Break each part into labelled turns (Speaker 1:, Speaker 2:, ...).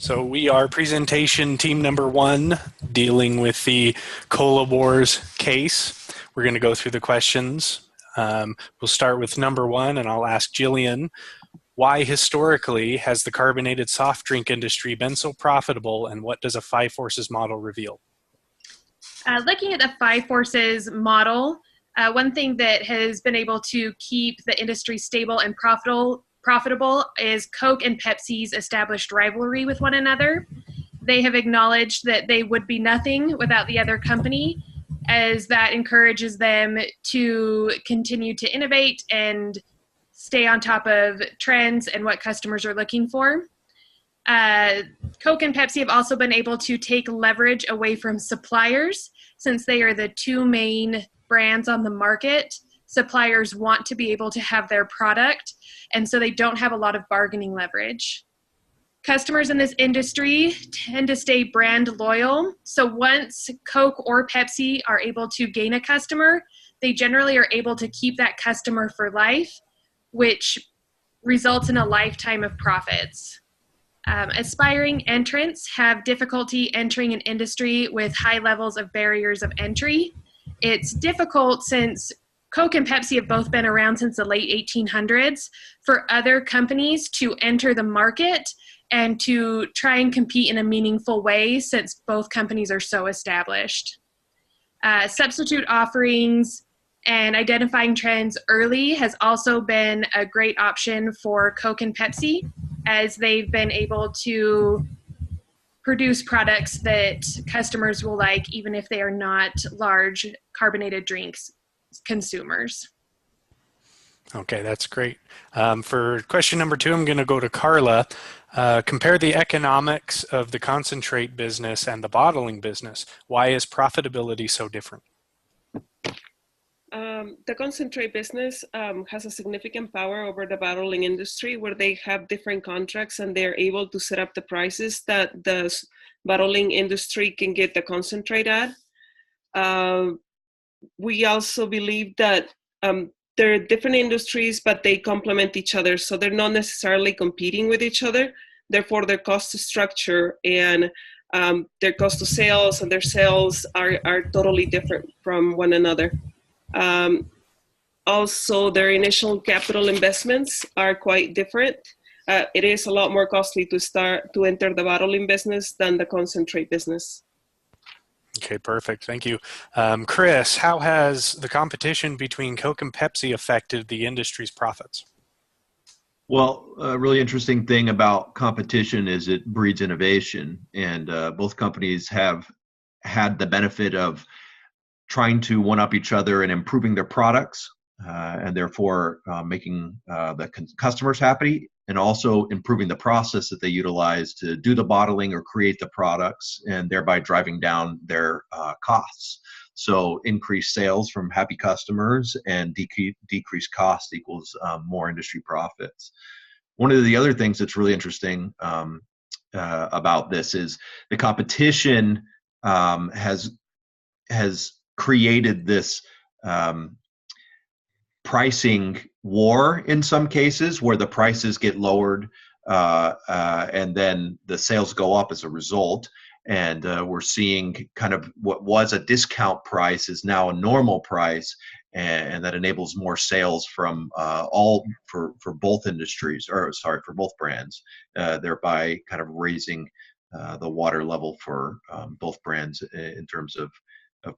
Speaker 1: So we are presentation team number 1 dealing with the Cola Wars case. We're going to go through the questions. We'll start with number 1 and I'll ask Jillian, why historically has the carbonated soft drink industry been so profitable and what does a Five Forces model reveal?
Speaker 2: Looking at the Five Forces model, one thing that has been able to keep the industry stable and profitable is Coke and Pepsi's established rivalry with one another. They have acknowledged that they would be nothing without the other company, as that encourages them to continue to innovate and stay on top of trends and what customers are looking for. Coke and Pepsi have also been able to take leverage away from suppliers. Since they are the two main brands on the market, suppliers want to be able to have their product, and so they don't have a lot of bargaining leverage. Customers in this industry tend to stay brand loyal, so once Coke or Pepsi are able to gain a customer, they generally are able to keep that customer for life, which results in a lifetime of profits. Aspiring entrants have difficulty entering an industry with high levels of barriers of entry. It's difficult since Coke and Pepsi have both been around since the late 1800s for other companies to enter the market and to try and compete in a meaningful way since both companies are so established. Substitute offerings and identifying trends early has also been a great option for Coke and Pepsi, as they've been able to produce products that customers will like, even if they are not large carbonated drinks consumers.
Speaker 1: Okay, that's great. For question number 2, I'm going to go to Carla. Compare the economics of the concentrate business and the bottling business. Why is profitability so different?
Speaker 3: The concentrate business has a significant power over the bottling industry, where they have different contracts and they're able to set up the prices that the bottling industry can get the concentrate at. We also believe that they're different industries, but they complement each other. So they're not necessarily competing with each other. Therefore, their cost structure and their cost of sales and their sales are totally different from one another. Also, their initial capital investments are quite different. It is a lot more costly to enter the bottling business than the concentrate business.
Speaker 1: Okay, perfect. Thank you. Chris, how has the competition between Coke and Pepsi affected the industry's profits?
Speaker 4: Well, a really interesting thing about competition is it breeds innovation, and both companies have had the benefit of trying to one-up each other and improving their products, and therefore making the customers happy, and also improving the process that they utilize to do the bottling or create the products, and thereby driving down their costs. So increased sales from happy customers and decreased cost equals more industry profits. One of the other things that's really interesting about this is the competition has created this pricing war in some cases, where the prices get lowered and then the sales go up as a result. And we're seeing kind of what was a discount price is now a normal price, and that enables more sales from for both industries, or sorry, for both brands, thereby kind of raising the water level for both brands in terms of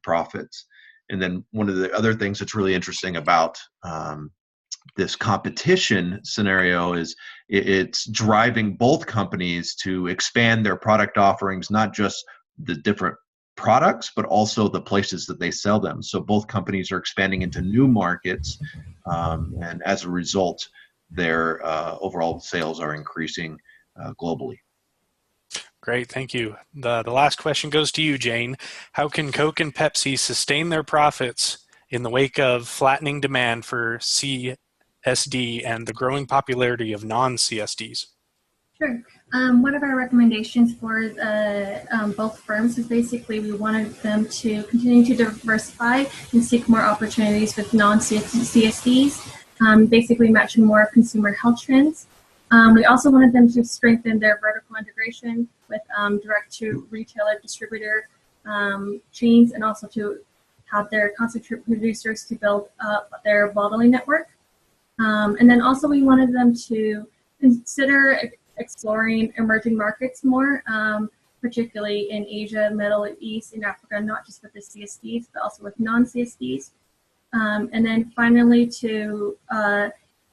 Speaker 4: profits. And then one of the other things that's really interesting about this competition scenario is it's driving both companies to expand their product offerings, not just the different products, but also the places that they sell them. So both companies are expanding into new markets, and as a result, their overall sales are increasing globally.
Speaker 1: Great, thank you. The last question goes to you, Jane. How can Coke and Pepsi sustain their profits in the wake of flattening demand for CSD and the growing popularity of non-CSDs?
Speaker 5: Sure. One of our recommendations for both firms is basically we wanted them to continue to diversify and seek more opportunities with non-CSDs, basically matching more consumer health trends. We also wanted them to strengthen their vertical integration with direct-to-retailer distributor chains, and also to have their concentrate producers to build up their bottling network. And then also we wanted them to consider exploring emerging markets more, particularly in Asia, Middle East, and Africa, not just with the CSDs, but also with non-CSDs. And then finally to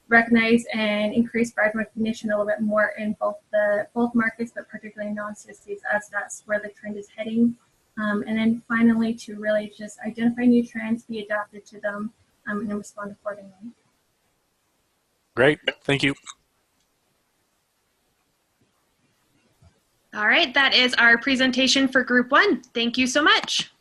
Speaker 5: recognize and increase brand recognition a little bit more in both markets, but particularly non-CSDs, as that's where the trend is heading. And then finally to really just identify new trends, be adapted to them, and then respond accordingly.
Speaker 1: Great, thank you.
Speaker 2: All right, that is our presentation for Group 1. Thank you so much.